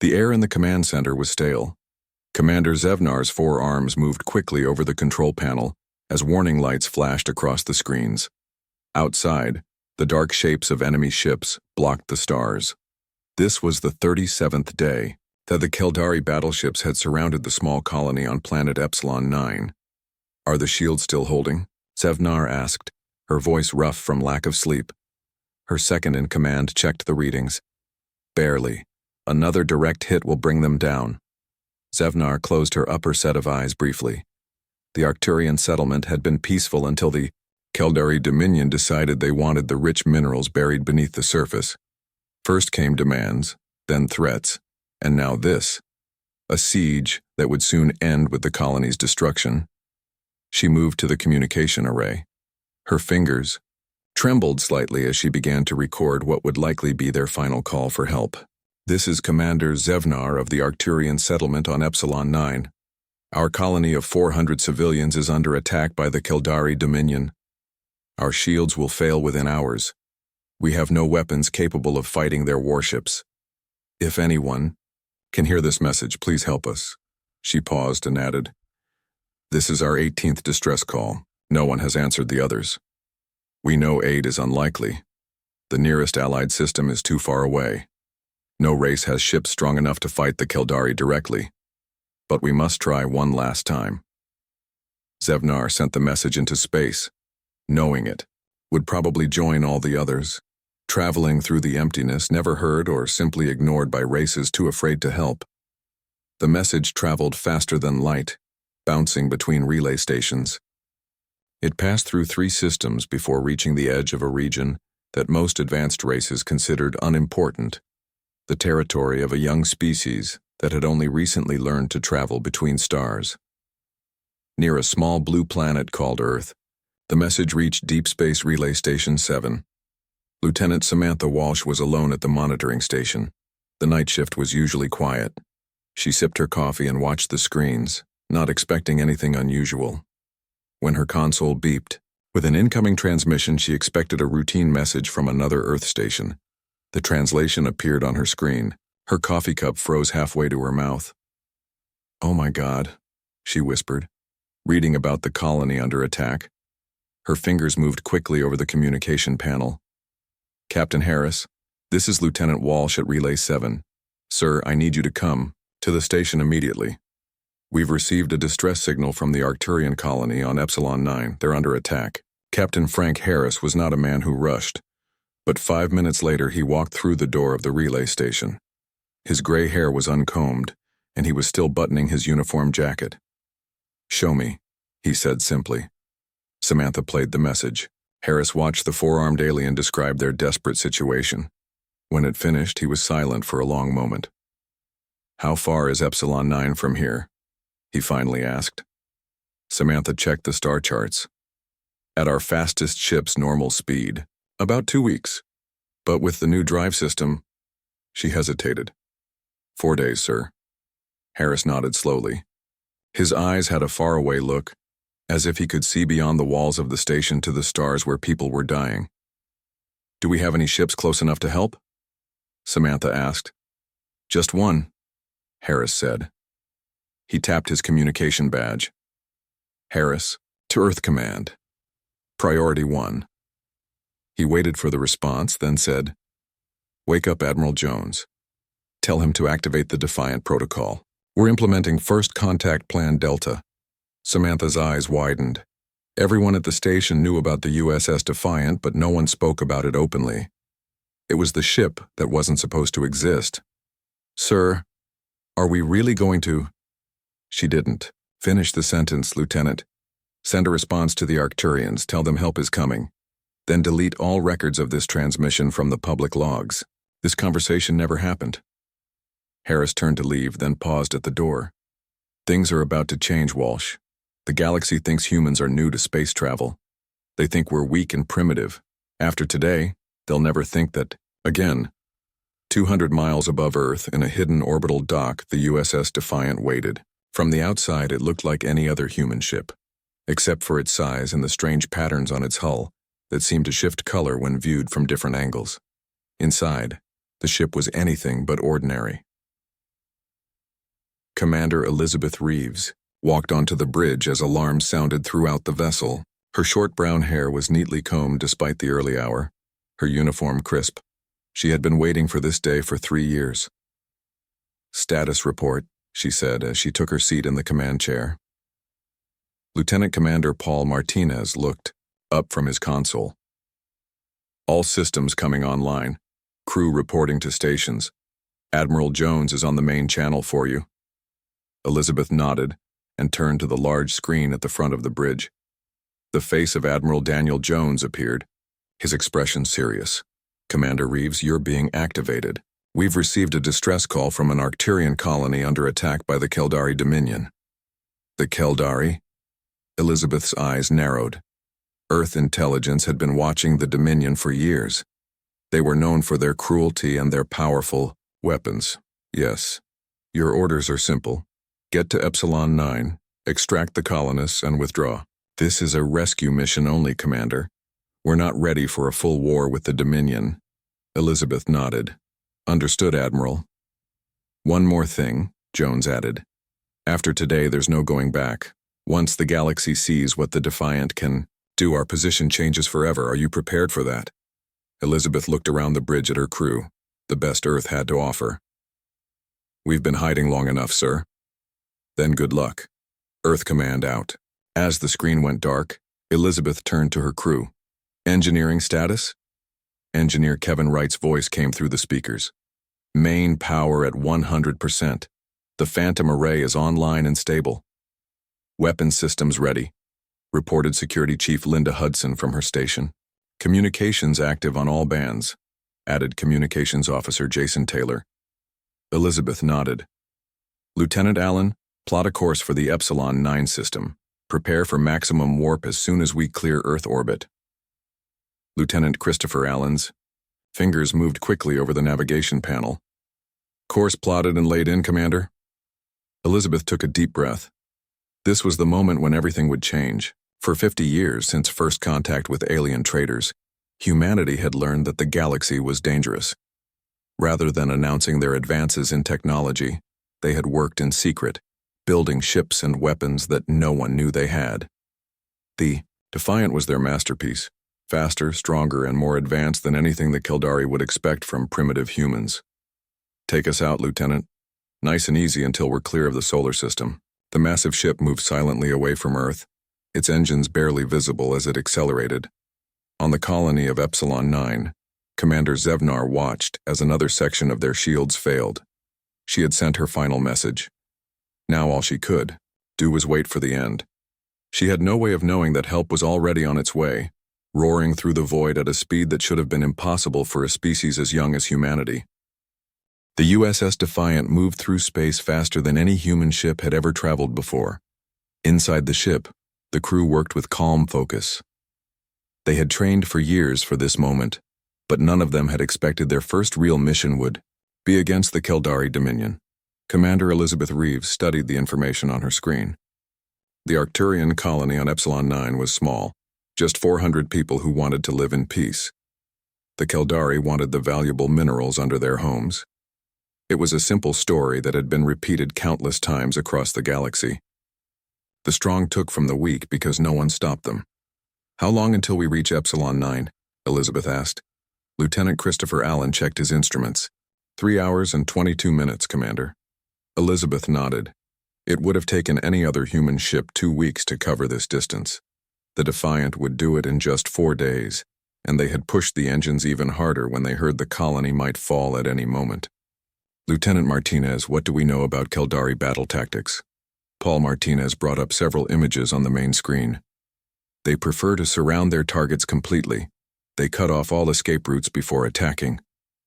The air in the command center was stale. Commander Zevnar's four arms moved quickly over the control panel as warning lights flashed across the screens. Outside, the dark shapes of enemy ships blocked the stars. This was the 37th day that the Keldari battleships had surrounded the small colony on planet Epsilon 9. "Are the shields still holding?" Zevnar asked, her voice rough from lack of sleep. Her second-in-command checked the readings. "Barely. Another direct hit will bring them down." Zevnar closed her upper set of eyes briefly. The Arcturian settlement had been peaceful until the Keldari Dominion decided they wanted the rich minerals buried beneath the surface. First came demands, then threats, and now this. A siege that would soon end with the colony's destruction. She moved to the communication array. Her fingers trembled slightly as she began to record what would likely be their final call for help. "This is Commander Zevnar of the Arcturian settlement on Epsilon 9. Our colony of 400 civilians is under attack by the Keldari Dominion. Our shields will fail within hours. We have no weapons capable of fighting their warships. If anyone can hear this message, please help us." She paused and added, "This is our 18th distress call. No one has answered the others. We know aid is unlikely. The nearest allied system is too far away. No race has ships strong enough to fight the Keldari directly. But we must try one last time." Zevnar sent the message into space, knowing it would probably join all the others, traveling through the emptiness, never heard or simply ignored by races too afraid to help. The message traveled faster than light, bouncing between relay stations. It passed through 3 systems before reaching the edge of a region that most advanced races considered unimportant, the territory of a young species that had only recently learned to travel between stars. Near a small blue planet called Earth, the message reached Deep Space Relay Station 7. Lieutenant Samantha Walsh was alone at the monitoring station. The night shift was usually quiet. She sipped her coffee and watched the screens, not expecting anything unusual. When her console beeped, with an incoming transmission, she expected a routine message from another Earth station. The translation appeared on her screen. Her coffee cup froze halfway to her mouth. "Oh my God," she whispered, reading about the colony under attack. Her fingers moved quickly over the communication panel. "Captain Harris, this is Lieutenant Walsh at Relay 7. Sir, I need you to come to the station immediately. We've received a distress signal from the Arcturian colony on Epsilon 9. They're under attack." Captain Frank Harris was not a man who rushed, but 5 minutes later he walked through the door of the relay station. His gray hair was uncombed, and he was still buttoning his uniform jacket. "Show me," he said simply. Samantha played the message. Harris watched the four-armed alien describe their desperate situation. When it finished, he was silent for a long moment. "How far is Epsilon 9 from here?" he finally asked. Samantha checked the star charts. "At our fastest ship's normal speed, about 2 weeks. But with the new drive system..." She hesitated. 4 days, sir." Harris nodded slowly. His eyes had a faraway look, as if he could see beyond the walls of the station to the stars where people were dying. "Do we have any ships close enough to help?" Samantha asked. "Just one," Harris said. He tapped his communication badge. "Harris, to Earth Command. Priority 1. He waited for the response, then said, "Wake up Admiral Jones. Tell him to activate the Defiant protocol. We're implementing First Contact Plan Delta." Samantha's eyes widened. Everyone at the station knew about the USS Defiant, but no one spoke about it openly. It was the ship that wasn't supposed to exist. "Sir, are we really going to..." She didn't. "Finish the sentence, Lieutenant. Send a response to the Arcturians, tell them help is coming. Then delete all records of this transmission from the public logs. This conversation never happened." Harris turned to leave, then paused at the door. "Things are about to change, Walsh. The galaxy thinks humans are new to space travel. They think we're weak and primitive. After today, they'll never think that again." 200 miles above Earth, in a hidden orbital dock, the USS Defiant waited. From the outside, it looked like any other human ship, except for its size and the strange patterns on its hull that seemed to shift color when viewed from different angles. Inside, the ship was anything but ordinary. Commander Elizabeth Reeves walked onto the bridge as alarms sounded throughout the vessel. Her short brown hair was neatly combed despite the early hour, her uniform crisp. She had been waiting for this day for 3 years. "Status report," she said as she took her seat in the command chair. Lieutenant Commander Paul Martinez looked up from his console. "All systems coming online. Crew reporting to stations. Admiral Jones is on the main channel for you." Elizabeth nodded and turned to the large screen at the front of the bridge. The face of Admiral Daniel Jones appeared, his expression serious. "Commander Reeves, you're being activated. We've received a distress call from an Arcturian colony under attack by the Keldari Dominion." "The Keldari?" Elizabeth's eyes narrowed. Earth intelligence had been watching the Dominion for years. They were known for their cruelty and their powerful weapons. "Yes. Your orders are simple. Get to Epsilon 9, extract the colonists, and withdraw. This is a rescue mission only, Commander. We're not ready for a full war with the Dominion." Elizabeth nodded. "Understood, Admiral." "One more thing," Jones added. "After today, there's no going back. Once the galaxy sees what the Defiant can do, our position changes forever. Are you prepared for that?" Elizabeth looked around the bridge at her crew, the best Earth had to offer. "We've been hiding long enough, sir." "Then good luck. Earth Command out." As the screen went dark, Elizabeth turned to her crew. "Engineering status?" Engineer Kevin Wright's voice came through the speakers. "Main power at 100%. The Phantom Array is online and stable. Weapon systems ready," reported Security Chief Linda Hudson from her station. "Communications active on all bands," added Communications Officer Jason Taylor. Elizabeth nodded. "Lieutenant Allen, plot a course for the Epsilon 9 system. Prepare for maximum warp as soon as we clear Earth orbit." Lieutenant Christopher Allen's fingers moved quickly over the navigation panel. "Course plotted and laid in, Commander." Elizabeth took a deep breath. This was the moment when everything would change. For 50 years since first contact with alien traders, humanity had learned that the galaxy was dangerous. Rather than announcing their advances in technology, they had worked in secret, building ships and weapons that no one knew they had. The Defiant was their masterpiece, faster, stronger, and more advanced than anything the Keldari would expect from primitive humans. "Take us out, Lieutenant. Nice and easy until we're clear of the solar system." The massive ship moved silently away from Earth, its engines barely visible as it accelerated. On the colony of Epsilon 9, Commander Zevnar watched as another section of their shields failed. She had sent her final message. Now all she could do was wait for the end. She had no way of knowing that help was already on its way, roaring through the void at a speed that should have been impossible for a species as young as humanity. The USS Defiant moved through space faster than any human ship had ever traveled before. Inside the ship, the crew worked with calm focus. They had trained for years for this moment, but none of them had expected their first real mission would be against the Keldari Dominion. Commander Elizabeth Reeves studied the information on her screen. The Arcturian colony on Epsilon 9 was small, just 400 people who wanted to live in peace. The Keldari wanted the valuable minerals under their homes. It was a simple story that had been repeated countless times across the galaxy. The strong took from the weak because no one stopped them. "How long until we reach Epsilon 9? Elizabeth asked. Lieutenant Christopher Allen checked his instruments. 3 hours and 22 minutes, Commander." Elizabeth nodded. It would have taken any other human ship 2 weeks to cover this distance. The Defiant would do it in just 4 days, and they had pushed the engines even harder when they heard the colony might fall at any moment. "Lieutenant Martinez, what do we know about Keldari battle tactics?" Paul Martinez brought up several images on the main screen. "They prefer to surround their targets completely. They cut off all escape routes before attacking.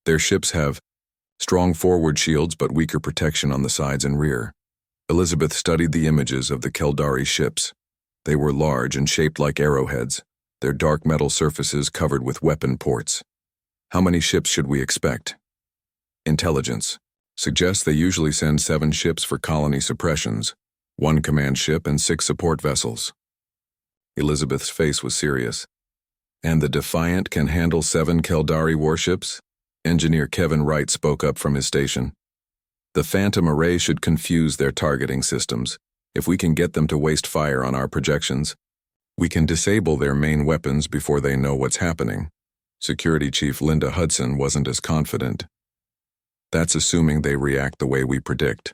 Their ships have strong forward shields but weaker protection on the sides and rear." Elizabeth studied the images of the Keldari ships. They were large and shaped like arrowheads, their dark metal surfaces covered with weapon ports. "How many ships should we expect?" Intelligence suggests they usually send 7 ships for colony suppressions, 1 command ship and 6 support vessels. Elizabeth's face was serious. "And the Defiant can handle 7 Keldari warships?" Engineer Kevin Wright spoke up from his station. The Phantom Array should confuse their targeting systems. If we can get them to waste fire on our projections, we can disable their main weapons before they know what's happening. Security Chief Linda Hudson wasn't as confident. That's assuming they react the way we predict.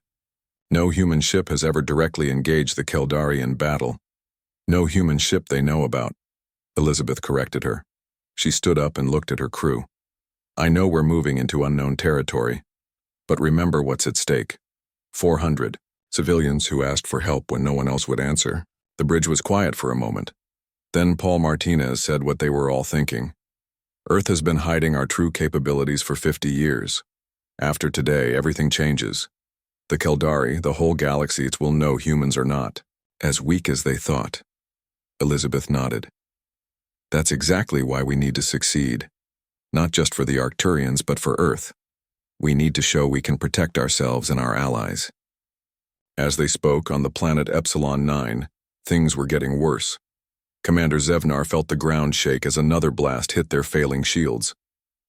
No human ship has ever directly engaged the Keldari in battle. No human ship they know about. Elizabeth corrected her. She stood up and looked at her crew. I know we're moving into unknown territory, but remember what's at stake. 400 civilians who asked for help when no one else would answer. The bridge was quiet for a moment. Then Paul Martinez said what they were all thinking. Earth has been hiding our true capabilities for 50 years. After today, everything changes. The Keldari, the whole galaxy, will know humans are not as weak as they thought. Elizabeth nodded. That's exactly why we need to succeed. Not just for the Arcturians, but for Earth. We need to show we can protect ourselves and our allies. As they spoke on the planet Epsilon 9, things were getting worse. Commander Zevnar felt the ground shake as another blast hit their failing shields.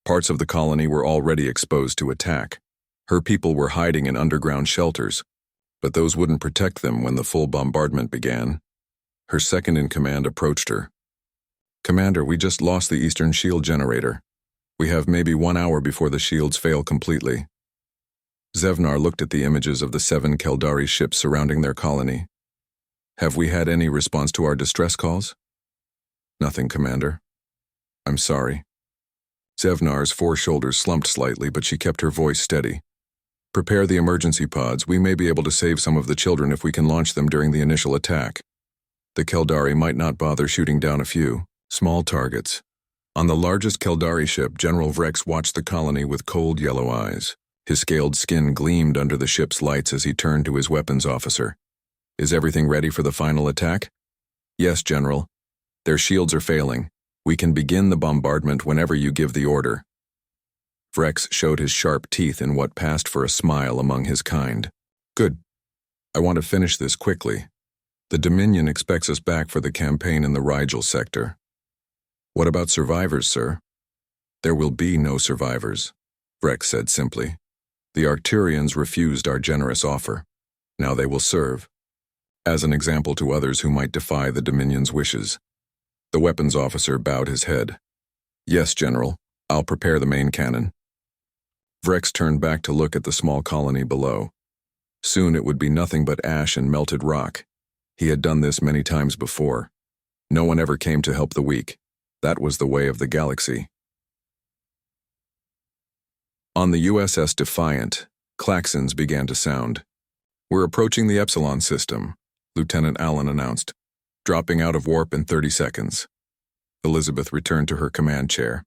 Parts of the colony were already exposed to attack. Her people were hiding in underground shelters, but those wouldn't protect them when the full bombardment began. Her second-in-command approached her. Commander, we just lost the eastern shield generator. We have maybe 1 hour before the shields fail completely. Zevnar looked at the images of the 7 Keldari ships surrounding their colony. Have we had any response to our distress calls? Nothing, Commander. I'm sorry. Zevnar's 4 shoulders slumped slightly, but she kept her voice steady. Prepare the emergency pods. We may be able to save some of the children if we can launch them during the initial attack. The Keldari might not bother shooting down a few small targets. On the largest Keldari ship, General Vrex watched the colony with cold yellow eyes. His scaled skin gleamed under the ship's lights as he turned to his weapons officer. Is everything ready for the final attack? Yes, General. Their shields are failing. We can begin the bombardment whenever you give the order. Vrex showed his sharp teeth in what passed for a smile among his kind. Good. I want to finish this quickly. The Dominion expects us back for the campaign in the Rigel sector. What about survivors, sir? There will be no survivors, Vrex said simply. The Arcturians refused our generous offer. Now they will serve as an example to others who might defy the Dominion's wishes. The weapons officer bowed his head. Yes, General. I'll prepare the main cannon. Vrex turned back to look at the small colony below. Soon it would be nothing but ash and melted rock. He had done this many times before. No one ever came to help the weak. That was the way of the galaxy. On the USS Defiant, klaxons began to sound. We're approaching the Epsilon system, Lieutenant Allen announced, dropping out of warp in 30 seconds. Elizabeth returned to her command chair.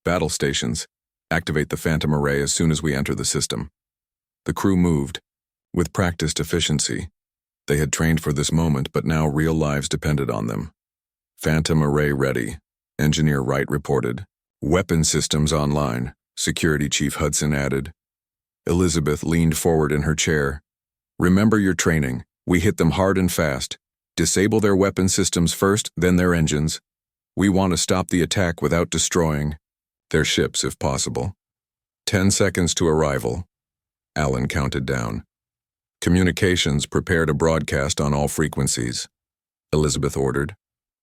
Battle stations, activate the Phantom Array as soon as we enter the system. The crew moved, with practiced efficiency. They had trained for this moment, but now real lives depended on them. Phantom Array ready, Engineer Wright reported. Weapon systems online, Security Chief Hudson added. Elizabeth leaned forward in her chair. Remember your training. We hit them hard and fast. Disable their weapon systems first, then their engines. We want to stop the attack without destroying their ships if possible. 10 seconds to arrival. Allen counted down. Communications, prepare to broadcast on all frequencies, Elizabeth ordered.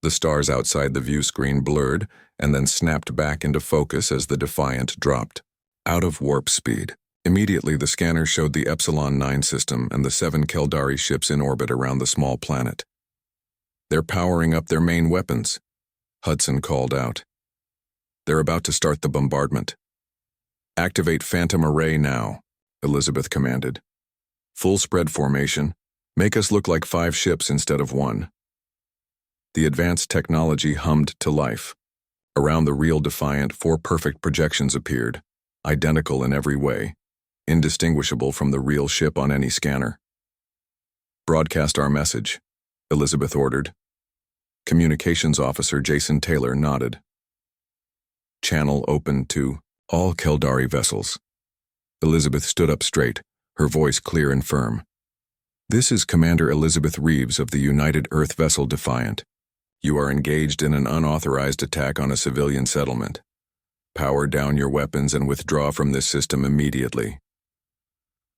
The stars outside the view screen blurred and then snapped back into focus as the Defiant dropped out of warp speed. Immediately, the scanner showed the Epsilon 9 system and the 7 Keldari ships in orbit around the small planet. They're powering up their main weapons, Hudson called out. They're about to start the bombardment. Activate Phantom Array now, Elizabeth commanded. Full spread formation. Make us look like 5 ships instead of 1. The advanced technology hummed to life. Around the real Defiant, 4 perfect projections appeared, identical in every way, indistinguishable from the real ship on any scanner. Broadcast our message, Elizabeth ordered. Communications Officer Jason Taylor nodded. Channel opened to all Keldari vessels. Elizabeth stood up straight, her voice clear and firm. This is Commander Elizabeth Reeves of the United Earth vessel Defiant. You are engaged in an unauthorized attack on a civilian settlement. Power down your weapons and withdraw from this system immediately.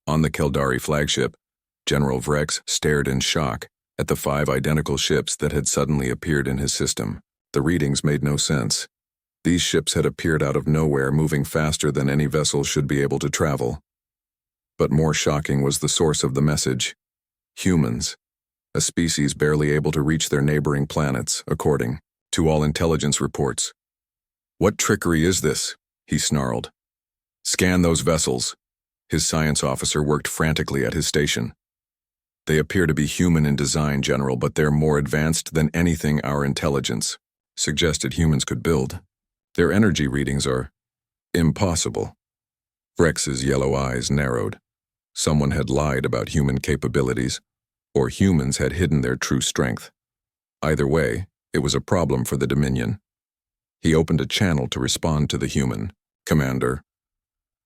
On the Keldari flagship, General Vrex stared in shock at the 5 identical ships that had suddenly appeared in his system. The readings made no sense. These ships had appeared out of nowhere, moving faster than any vessel should be able to travel. But more shocking was the source of the message. Humans, a species barely able to reach their neighboring planets, according to all intelligence reports. "What trickery is this?" he snarled. "Scan those vessels." His science officer worked frantically at his station. "They appear to be human in design, General, but they're more advanced than anything our intelligence suggested humans could build. Their energy readings are impossible." Vrex's yellow eyes narrowed. Someone had lied about human capabilities, or humans had hidden their true strength. Either way, it was a problem for the Dominion. He opened a channel to respond to the human. "Commander,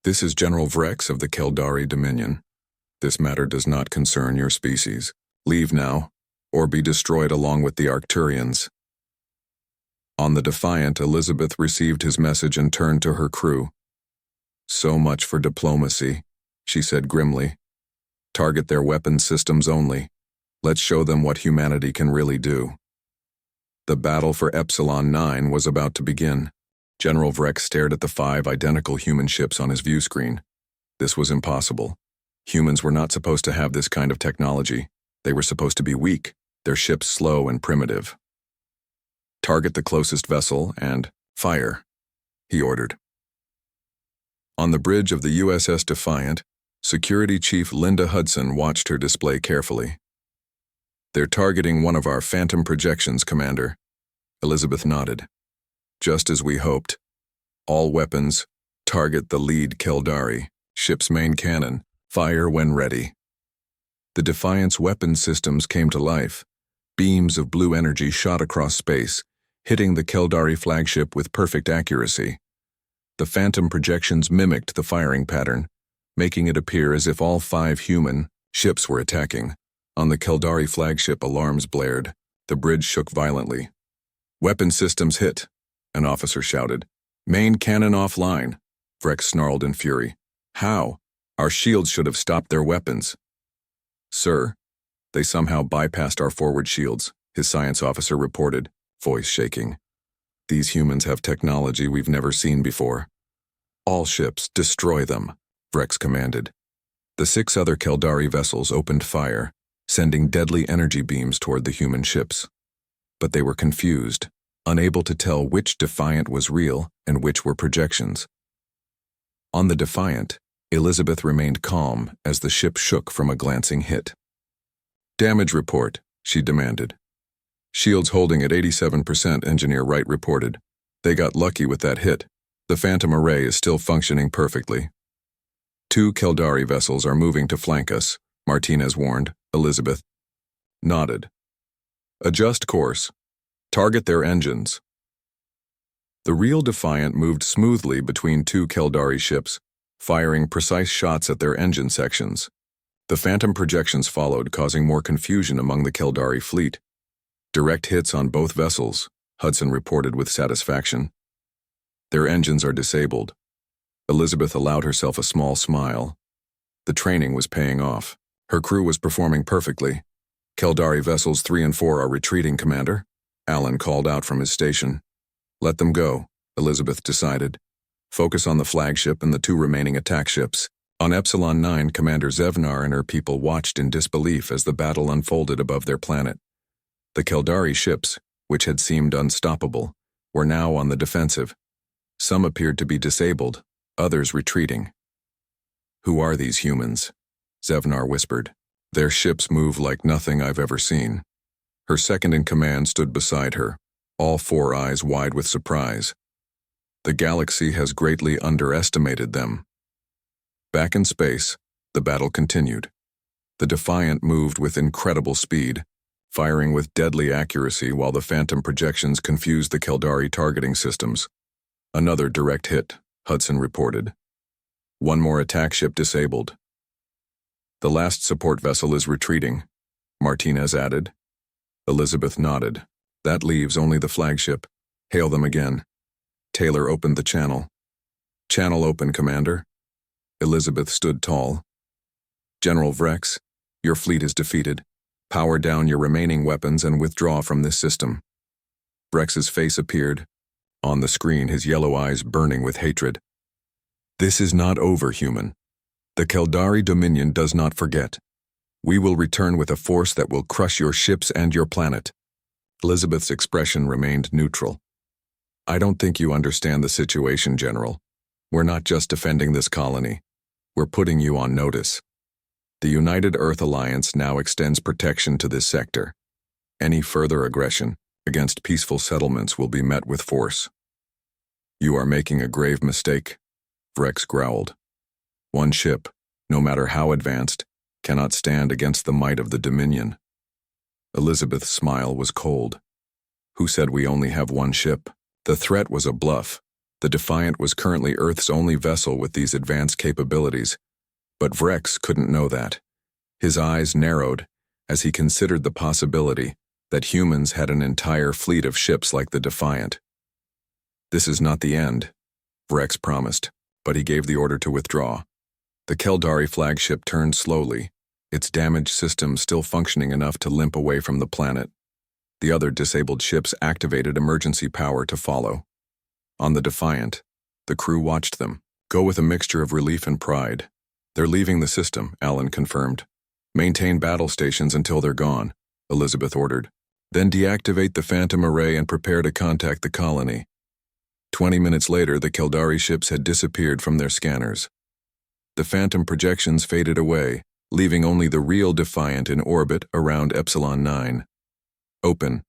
this is General Vrex of the Keldari Dominion. This matter does not concern your species. Leave now, or be destroyed along with the Arcturians." On the Defiant, Elizabeth received his message and turned to her crew. "So much for diplomacy," she said grimly. "Target their weapon systems only. Let's show them what humanity can really do." The battle for Epsilon 9 was about to begin. General Vrex stared at the 5 identical human ships on his view screen. This was impossible. Humans were not supposed to have this kind of technology. They were supposed to be weak, their ships slow and primitive. "Target the closest vessel and fire," he ordered. On the bridge of the USS Defiant, Security Chief Linda Hudson watched her display carefully. "They're targeting one of our phantom projections, Commander." Elizabeth nodded. "Just as we hoped. All weapons, target the lead Keldari, ship's main cannon, fire when ready." The Defiant's weapon systems came to life. Beams of blue energy shot across space, hitting the Keldari flagship with perfect accuracy. The phantom projections mimicked the firing pattern, making it appear as if all 5 human ships were attacking. On the Keldari flagship, alarms blared. The bridge shook violently. "Weapon systems hit," an officer shouted. "Main cannon offline," Vrex snarled in fury. "How? Our shields should have stopped their weapons." "Sir, they somehow bypassed our forward shields," his science officer reported, voice shaking. "These humans have technology we've never seen before." "All ships, destroy them," Vrex commanded. The 6 other Keldari vessels opened fire, sending deadly energy beams toward the human ships. But they were confused, unable to tell which Defiant was real and which were projections. On the Defiant, Elizabeth remained calm as the ship shook from a glancing hit. "Damage report," she demanded. "Shields holding at 87%, Engineer Wright reported. They got lucky with that hit. The Phantom array is still functioning perfectly." "2 Keldari vessels are moving to flank us," Martinez warned. Elizabeth nodded. "Adjust course. Target their engines." The real Defiant moved smoothly between 2 Keldari ships, firing precise shots at their engine sections. The Phantom projections followed, causing more confusion among the Keldari fleet. "Direct hits on both vessels," Hudson reported with satisfaction. "Their engines are disabled." Elizabeth allowed herself a small smile. The training was paying off. Her crew was performing perfectly. "Keldari vessels 3 and 4 are retreating, Commander," Allen called out from his station. "Let them go," Elizabeth decided. "Focus on the flagship and the 2 remaining attack ships." On Epsilon 9, Commander Zevnar and her people watched in disbelief as the battle unfolded above their planet. The Keldari ships, which had seemed unstoppable, were now on the defensive. Some appeared to be disabled, others retreating. "Who are these humans?" Zevnar whispered. "Their ships move like nothing I've ever seen." Her second-in-command stood beside her, all 4 eyes wide with surprise. "The galaxy has greatly underestimated them." Back in space, the battle continued. The Defiant moved with incredible speed, firing with deadly accuracy while the Phantom projections confused the Keldari targeting systems. "Another direct hit," Hudson reported. "1 more attack ship disabled." "The last support vessel is retreating," Martinez added. Elizabeth nodded. "That leaves only the flagship. Hail them again." Taylor opened the channel. "Channel open, Commander." Elizabeth stood tall. General Vrex, your fleet is defeated. Power down your remaining weapons and withdraw from this system. Vrex's face appeared. On the screen, his yellow eyes burning with hatred. This is not over, human. The Keldari Dominion does not forget. We will return with a force that will crush your ships and your planet. Elizabeth's expression remained neutral. I don't think you understand the situation, General. We're not just defending this colony. We're putting you on notice. The United Earth Alliance now extends protection to this sector. Any further aggression against peaceful settlements will be met with force. You are making a grave mistake, Vrex growled. One ship, no matter how advanced, cannot stand against the might of the Dominion. Elizabeth's smile was cold. Who said we only have one ship? The threat was a bluff. The Defiant was currently Earth's only vessel with these advanced capabilities, but Vrex couldn't know that. His eyes narrowed as he considered the possibility that humans had an entire fleet of ships like the Defiant. This is not the end, Vrex promised, but he gave the order to withdraw. The Keldari flagship turned slowly, its damaged system still functioning enough to limp away from the planet. The other disabled ships activated emergency power to follow. On the Defiant, the crew watched them, go with a mixture of relief and pride. They're leaving the system, Alan confirmed. Maintain battle stations until they're gone, Elizabeth ordered. Then deactivate the Phantom Array and prepare to contact the colony. 20 minutes later, the Keldari ships had disappeared from their scanners. The Phantom projections faded away, leaving only the real Defiant in orbit around Epsilon 9. Open.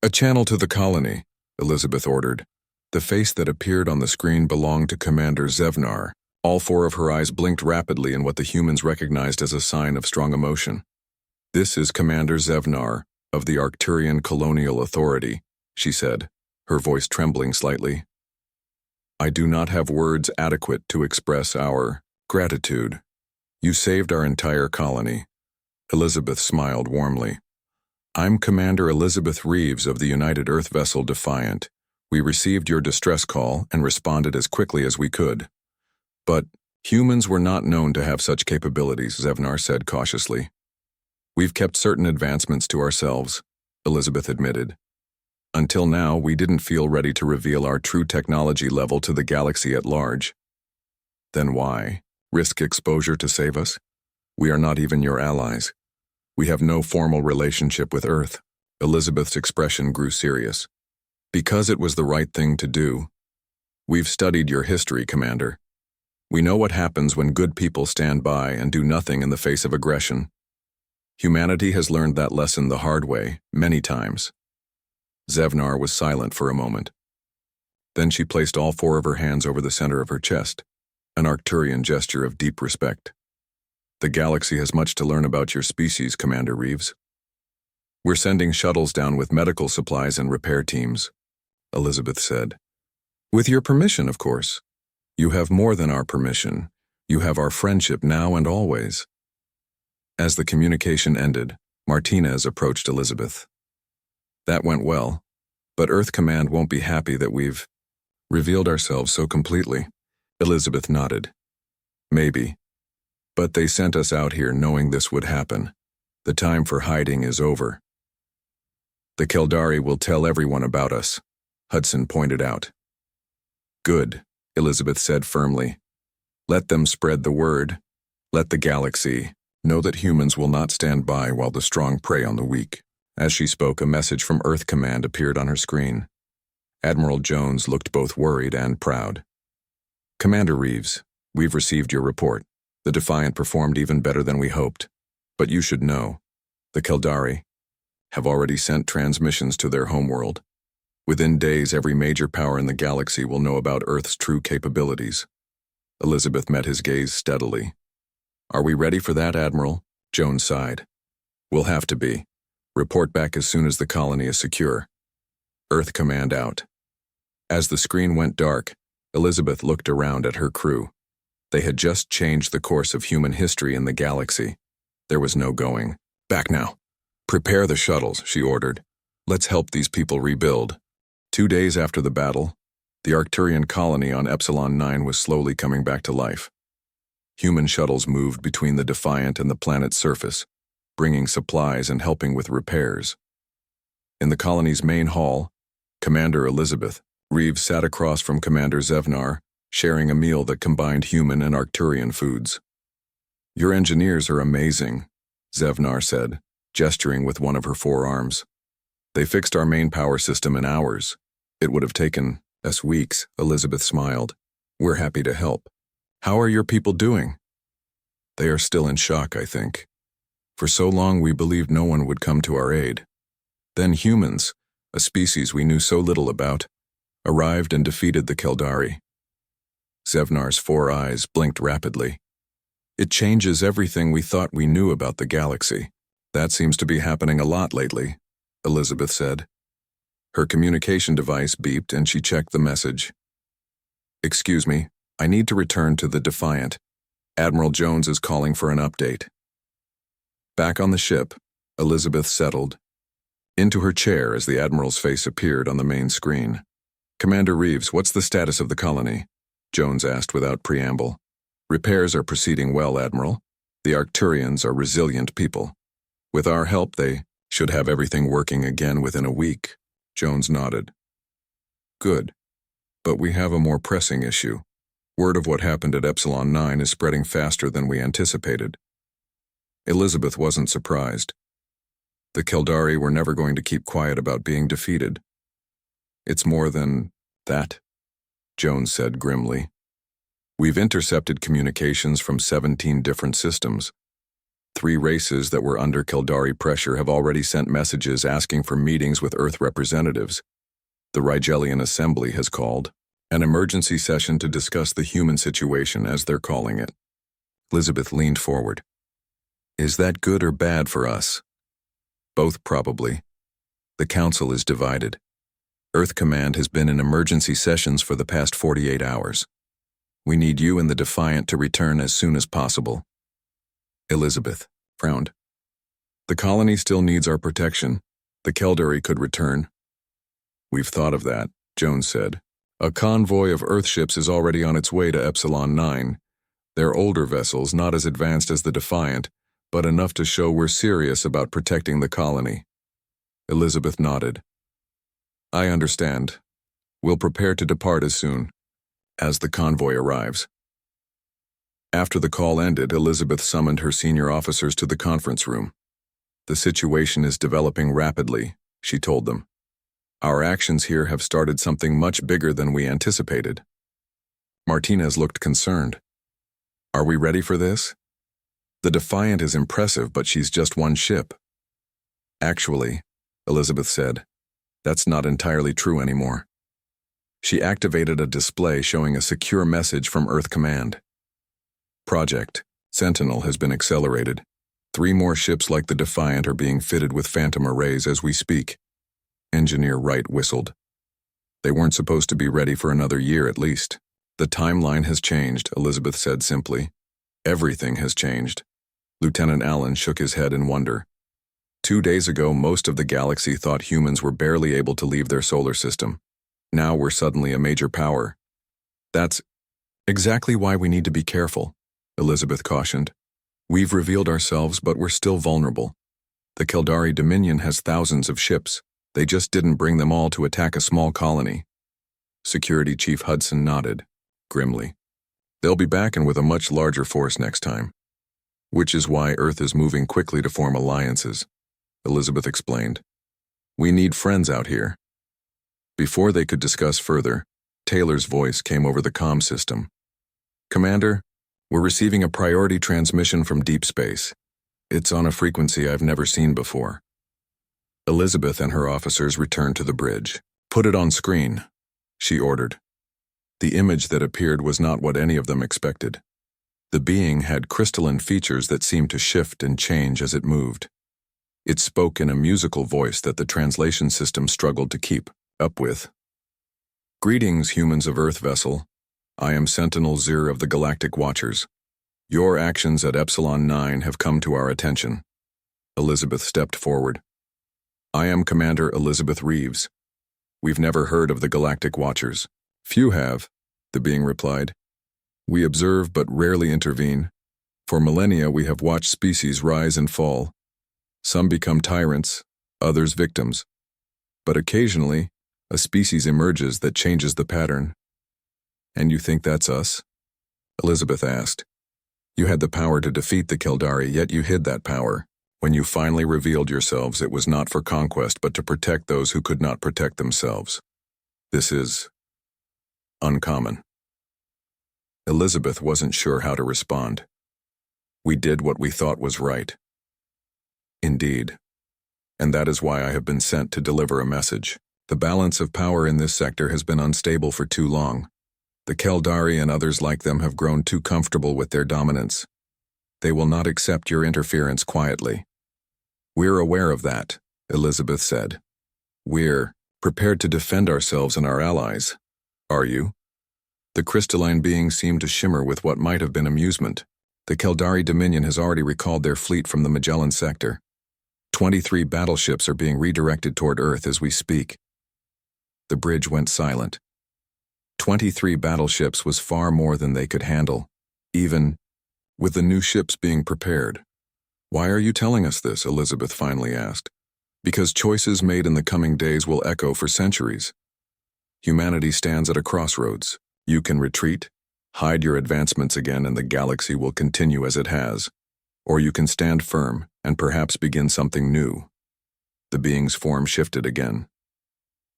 A channel to the colony, Elizabeth ordered. The face that appeared on the screen belonged to Commander Zevnar. All four of her eyes blinked rapidly in what the humans recognized as a sign of strong emotion. This is Commander Zevnar of the Arcturian Colonial Authority, she said, her voice trembling slightly. I do not have words adequate to express our gratitude. You saved our entire colony. Elizabeth smiled warmly. I'm Commander Elizabeth Reeves of the United Earth vessel Defiant. We received your distress call and responded as quickly as we could. But humans were not known to have such capabilities, Zevnar said cautiously. We've kept certain advancements to ourselves, Elizabeth admitted. Until now, we didn't feel ready to reveal our true technology level to the galaxy at large. Then why? Risk exposure to save us? We are not even your allies. We have no formal relationship with Earth. Elizabeth's expression grew serious. Because it was the right thing to do. We've studied your history, Commander. We know what happens when good people stand by and do nothing in the face of aggression. Humanity has learned that lesson the hard way, many times. Zevnar was silent for a moment. Then she placed all four of her hands over the center of her chest, an Arcturian gesture of deep respect. The galaxy has much to learn about your species, Commander Reeves. We're sending shuttles down with medical supplies and repair teams, Elizabeth said. With your permission, of course. You have more than our permission. You have our friendship now and always. As the communication ended, Martinez approached Elizabeth. That went well, but Earth Command won't be happy that we've revealed ourselves so completely. Elizabeth nodded. Maybe. But they sent us out here knowing this would happen. The time for hiding is over. The Keldari will tell everyone about us, Hudson pointed out. Good, Elizabeth said firmly. Let them spread the word. Let the galaxy know that humans will not stand by while the strong prey on the weak. As she spoke, a message from Earth Command appeared on her screen. Admiral Jones looked both worried and proud. Commander Reeves, we've received your report. The Defiant performed even better than we hoped. But you should know, the Keldari have already sent transmissions to their homeworld. Within days, every major power in the galaxy will know about Earth's true capabilities. Elizabeth met his gaze steadily. Are we ready for that, Admiral? Jones sighed. We'll have to be. Report back as soon as the colony is secure. Earth Command out. As the screen went dark, Elizabeth looked around at her crew. They had just changed the course of human history in the galaxy. There was no going back now. Prepare the shuttles, she ordered. Let's help these people rebuild. 2 days after the battle, the Arcturian colony on Epsilon 9 was slowly coming back to life. Human shuttles moved between the Defiant and the planet's surface, bringing supplies and helping with repairs. In the colony's main hall, Commander Elizabeth Reeves sat across from Commander Zevnar, sharing a meal that combined human and Arcturian foods. "Your engineers are amazing," Zevnar said, gesturing with one of her forearms. "They fixed our main power system in hours. It would have taken us weeks," Elizabeth smiled. "We're happy to help. How are your people doing?" "They are still in shock, I think. For so long we believed no one would come to our aid. Then humans, a species we knew so little about, arrived and defeated the Keldari." Zevnar's four eyes blinked rapidly. "It changes everything we thought we knew about the galaxy. That seems to be happening a lot lately," Elizabeth said. Her communication device beeped and she checked the message. "Excuse me, I need to return to the Defiant. Admiral Jones is calling for an update." Back on the ship, Elizabeth settled into her chair as the Admiral's face appeared on the main screen. "Commander Reeves, what's the status of the colony?" Jones asked without preamble. "Repairs are proceeding well, Admiral. The Arcturians are resilient people. With our help, they should have everything working again within a week." Jones nodded. "Good. But we have a more pressing issue. Word of what happened at Epsilon 9 is spreading faster than we anticipated." Elizabeth wasn't surprised. The Keldari were never going to keep quiet about being defeated. "It's more than that," Jones said grimly. "We've intercepted communications from 17 different systems. 3 races that were under Keldari pressure have already sent messages asking for meetings with Earth representatives. The Rigelian Assembly has called an emergency session to discuss the human situation, as they're calling it." Elizabeth leaned forward. "Is that good or bad for us?" "Both, probably. The Council is divided. Earth Command has been in emergency sessions for the past 48 hours. We need you and the Defiant to return as soon as possible." Elizabeth frowned. "The colony still needs our protection. The Keldari could return." "We've thought of that," Jones said. "A convoy of Earthships is already on its way to Epsilon 9. They're older vessels, not as advanced as the Defiant, but enough to show we're serious about protecting the colony." Elizabeth nodded. "I understand. We'll prepare to depart as soon as the convoy arrives." After the call ended, Elizabeth summoned her senior officers to the conference room. "The situation is developing rapidly," she told them. "Our actions here have started something much bigger than we anticipated." Martinez looked concerned. "Are we ready for this? The Defiant is impressive, but she's just one ship." "Actually," Elizabeth said, "that's not entirely true anymore." She activated a display showing a secure message from Earth Command. "Project Sentinel has been accelerated. 3 more ships like the Defiant are being fitted with phantom arrays as we speak." Engineer Wright whistled. "They weren't supposed to be ready for another year at least." "The timeline has changed," Elizabeth said simply. "Everything has changed." Lieutenant Allen shook his head in wonder. 2 days ago, most of the galaxy thought humans were barely able to leave their solar system. Now we're suddenly a major power. "That's exactly why we need to be careful," Elizabeth cautioned. "We've revealed ourselves, but we're still vulnerable. The Keldari Dominion has thousands of ships. They just didn't bring them all to attack a small colony." Security Chief Hudson nodded grimly. "They'll be back and with a much larger force next time. Which is why Earth is moving quickly to form alliances," Elizabeth explained. "We need friends out here." Before they could discuss further, Taylor's voice came over the comm system. "Commander, we're receiving a priority transmission from deep space. It's on a frequency I've never seen before." Elizabeth and her officers returned to the bridge. "Put it on screen," she ordered. The image that appeared was not what any of them expected. The being had crystalline features that seemed to shift and change as it moved. It spoke in a musical voice that the translation system struggled to keep up with. "Greetings, humans of Earth vessel. I am Sentinel Zir of the Galactic Watchers. Your actions at Epsilon 9 have come to our attention." Elizabeth stepped forward. "I am Commander Elizabeth Reeves. We've never heard of the Galactic Watchers." "Few have," the being replied. We observe but rarely intervene. For millennia we have watched species rise and fall. Some become tyrants, others victims. But occasionally, a species emerges that changes the pattern. And you think that's us? Elizabeth asked. You had the power to defeat the Keldari, yet you hid that power. When you finally revealed yourselves, it was not for conquest, but to protect those who could not protect themselves. This is uncommon. Elizabeth wasn't sure how to respond. We did what we thought was right. Indeed. And that is why I have been sent to deliver a message. The balance of power in this sector has been unstable for too long. The Keldari and others like them have grown too comfortable with their dominance. They will not accept your interference quietly. We're aware of that, Elizabeth said. We're prepared to defend ourselves and our allies. Are you? The crystalline being seemed to shimmer with what might have been amusement. The Keldari Dominion has already recalled their fleet from the Magellan sector. 23 battleships are being redirected toward Earth as we speak. The bridge went silent. 23 battleships was far more than they could handle, even with the new ships being prepared. Why are you telling us this? Elizabeth finally asked. Because choices made in the coming days will echo for centuries. Humanity stands at a crossroads. You can retreat, hide your advancements again, and the galaxy will continue as it has. Or you can stand firm and perhaps begin something new. The being's form shifted again.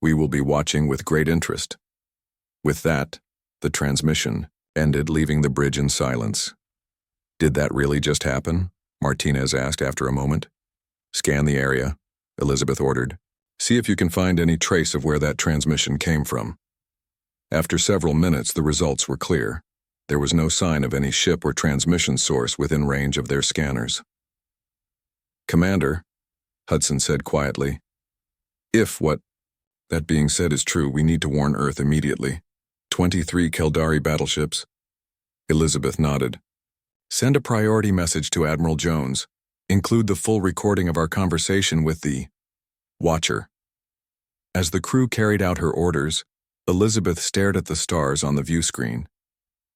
We will be watching with great interest. With that, the transmission ended, leaving the bridge in silence. Did that really just happen? Martinez asked after a moment. Scan the area, Elizabeth ordered. See if you can find any trace of where that transmission came from. After several minutes, the results were clear. There was no sign of any ship or transmission source within range of their scanners. Commander, Hudson said quietly, if what that being said is true, we need to warn Earth immediately. 23 Keldari battleships. Elizabeth nodded. Send a priority message to Admiral Jones. Include the full recording of our conversation with the Watcher. As the crew carried out her orders, Elizabeth stared at the stars on the view screen.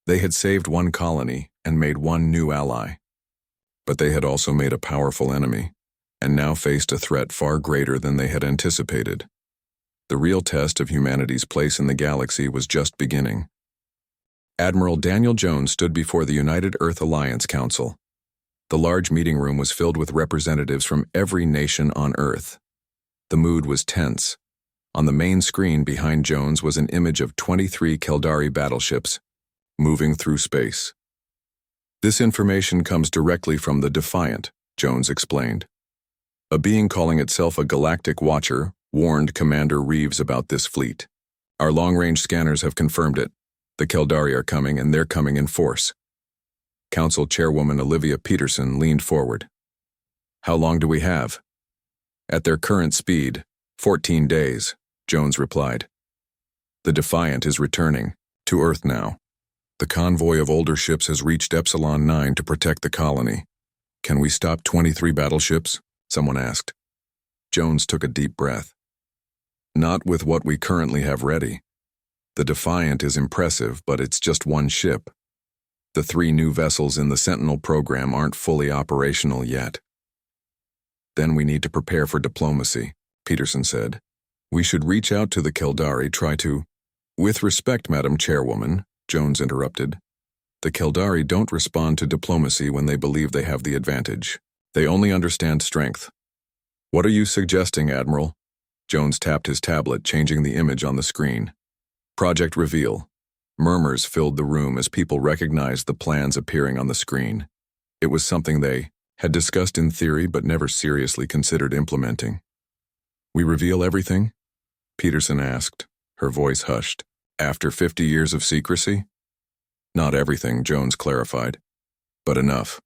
They had saved one colony and made one new ally. But they had also made a powerful enemy, and now faced a threat far greater than they had anticipated. The real test of humanity's place in the galaxy was just beginning. Admiral Daniel Jones stood before the United Earth Alliance Council. The large meeting room was filled with representatives from every nation on Earth. The mood was tense. On the main screen behind Jones was an image of 23 Keldari battleships moving through space. This information comes directly from the Defiant, Jones explained. A being calling itself a Galactic Watcher warned Commander Reeves about this fleet. Our long-range scanners have confirmed it. The Keldari are coming, and they're coming in force. Council Chairwoman Olivia Peterson leaned forward. How long do we have? At their current speed, 14 days, Jones replied. The Defiant is returning to Earth now. The convoy of older ships has reached Epsilon 9 to protect the colony. Can we stop 23 battleships? Someone asked. Jones took a deep breath. Not with what we currently have ready. The Defiant is impressive, but it's just one ship. The 3 new vessels in the Sentinel program aren't fully operational yet. Then we need to prepare for diplomacy, Peterson said. We should reach out to the Keldari, try to... With respect, Madam Chairwoman, Jones interrupted. The Keldari don't respond to diplomacy when they believe they have the advantage. They only understand strength. What are you suggesting, Admiral? Jones tapped his tablet, changing the image on the screen. Project Reveal. Murmurs filled the room as people recognized the plans appearing on the screen. It was something they had discussed in theory but never seriously considered implementing. We reveal everything? Peterson asked, her voice hushed. After 50 years of secrecy? Not everything, Jones clarified, but enough.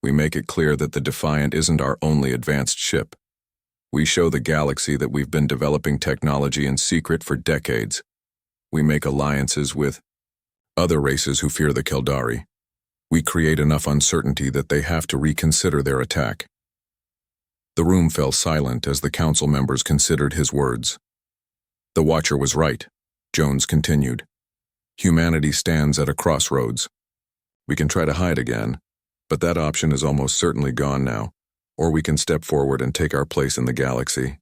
We make it clear that the Defiant isn't our only advanced ship. We show the galaxy that we've been developing technology in secret for decades. We make alliances with other races who fear the Keldari. We create enough uncertainty that they have to reconsider their attack. The room fell silent as the council members considered his words. The Watcher was right, Jones continued. Humanity stands at a crossroads. We can try to hide again, but that option is almost certainly gone now, or we can step forward and take our place in the galaxy.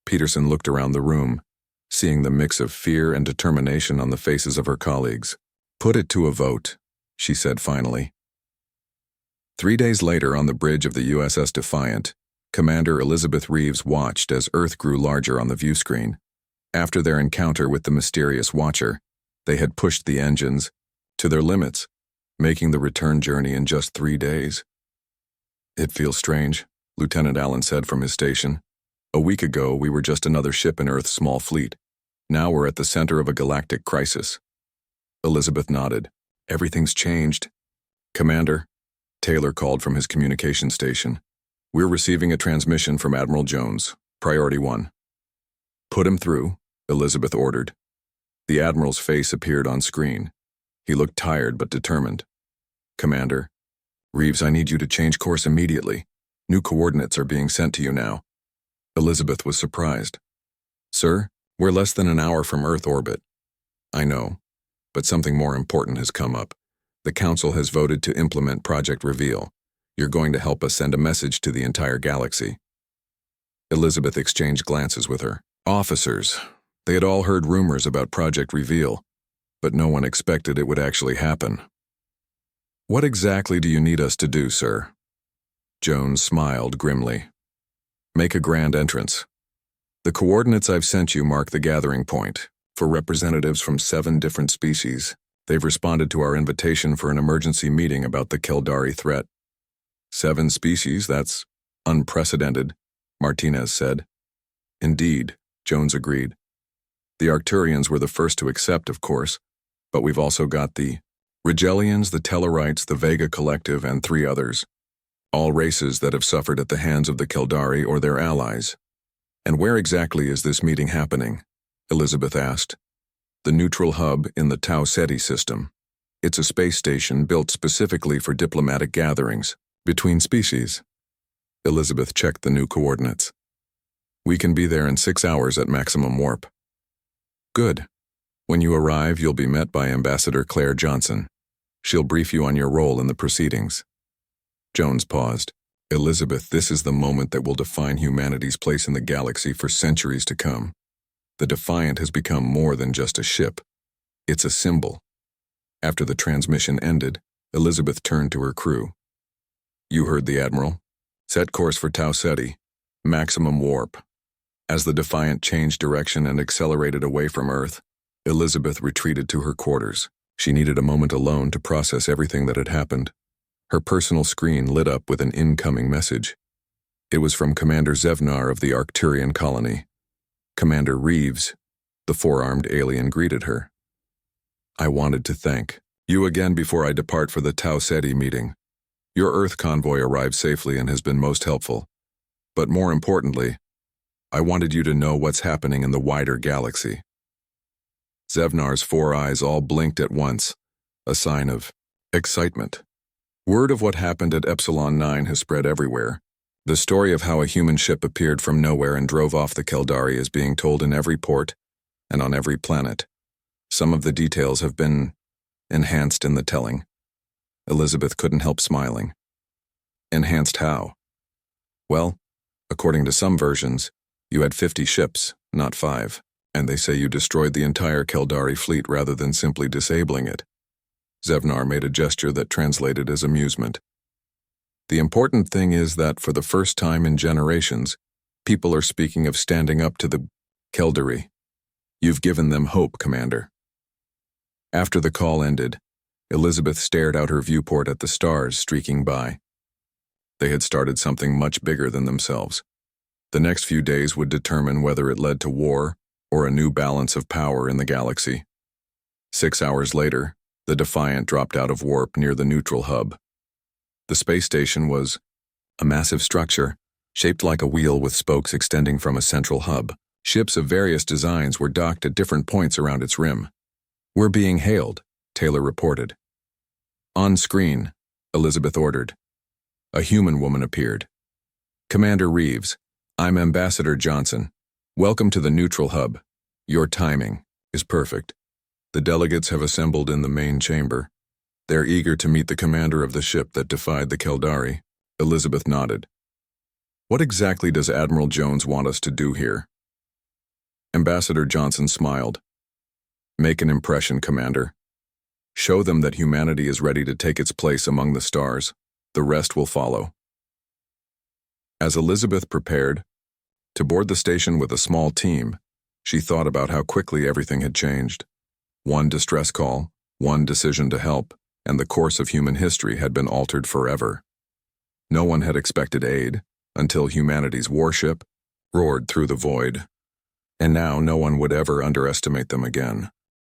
Peterson looked around the room, seeing the mix of fear and determination on the faces of her colleagues. Put it to a vote, she said finally. 3 days later on the bridge of the USS Defiant, Commander Elizabeth Reeves watched as Earth grew larger on the view screen. After their encounter with the mysterious Watcher, they had pushed the engines to their limits, making the return journey in just 3 days. It feels strange, Lieutenant Allen said from his station. A week ago, we were just another ship in Earth's small fleet. Now we're at the center of a galactic crisis. Elizabeth nodded. Everything's changed. Commander, Taylor called from his communication station. We're receiving a transmission from Admiral Jones, Priority 1. Put him through, Elizabeth ordered. The Admiral's face appeared on screen. He looked tired but determined. Commander, Reeves, I need you to change course immediately. New coordinates are being sent to you now. Elizabeth was surprised. Sir, we're less than an hour from Earth orbit. I know, but something more important has come up. The Council has voted to implement Project Reveal. You're going to help us send a message to the entire galaxy. Elizabeth exchanged glances with her. Officers. They had all heard rumors about Project Reveal, but no one expected it would actually happen. What exactly do you need us to do, sir? Jones smiled grimly. Make a grand entrance. The coordinates I've sent you mark the gathering point for representatives from 7 different species. They've responded to our invitation for an emergency meeting about the Keldari threat. 7 species, that's unprecedented, Martinez said. Indeed, Jones agreed. The Arcturians were the first to accept, of course, but we've also got the Rigelians, the Tellarites, the Vega Collective, and 3 others. All races that have suffered at the hands of the Keldari or their allies. And where exactly is this meeting happening? Elizabeth asked. The neutral hub in the Tau Ceti system. It's a space station built specifically for diplomatic gatherings between species. Elizabeth checked the new coordinates. We can be there in 6 hours at maximum warp. Good. When you arrive, you'll be met by Ambassador Claire Johnson. She'll brief you on your role in the proceedings. Jones paused. Elizabeth, this is the moment that will define humanity's place in the galaxy for centuries to come. The Defiant has become more than just a ship. It's a symbol. After the transmission ended, Elizabeth turned to her crew. You heard the Admiral. Set course for Tau Ceti. Maximum warp. As the Defiant changed direction and accelerated away from Earth, Elizabeth retreated to her quarters. She needed a moment alone to process everything that had happened. Her personal screen lit up with an incoming message. It was from Commander Zevnar of the Arcturian colony. Commander Reeves, the 4-armed alien, greeted her. I wanted to thank you again before I depart for the Tau Ceti meeting. Your Earth convoy arrived safely and has been most helpful. But more importantly, I wanted you to know what's happening in the wider galaxy. Zevnar's 4 eyes all blinked at once, a sign of excitement. Word of what happened at Epsilon 9 has spread everywhere. The story of how a human ship appeared from nowhere and drove off the Keldari is being told in every port and on every planet. Some of the details have been enhanced in the telling. Elizabeth couldn't help smiling. Enhanced how? Well, according to some versions, you had 50 ships, not 5, and they say you destroyed the entire Keldari fleet rather than simply disabling it. Zevnar made a gesture that translated as amusement. The important thing is that for the first time in generations, people are speaking of standing up to the Keldari. You've given them hope, Commander. After the call ended, Elizabeth stared out her viewport at the stars streaking by. They had started something much bigger than themselves. The next few days would determine whether it led to war or a new balance of power in the galaxy. 6 hours later, the Defiant dropped out of warp near the neutral hub. The space station was a massive structure, shaped like a wheel with spokes extending from a central hub. Ships of various designs were docked at different points around its rim. We're being hailed, Taylor reported. On screen, Elizabeth ordered. A human woman appeared. Commander Reeves, I'm Ambassador Johnson. Welcome to the neutral hub. Your timing is perfect. The delegates have assembled in the main chamber. They're eager to meet the commander of the ship that defied the Keldari. Elizabeth nodded. What exactly does Admiral Jones want us to do here? Ambassador Johnson smiled. Make an impression, Commander. Show them that humanity is ready to take its place among the stars. The rest will follow. As Elizabeth prepared to board the station with a small team, she thought about how quickly everything had changed. One distress call, one decision to help, and the course of human history had been altered forever. No one had expected aid until humanity's warship roared through the void. And now no one would ever underestimate them again.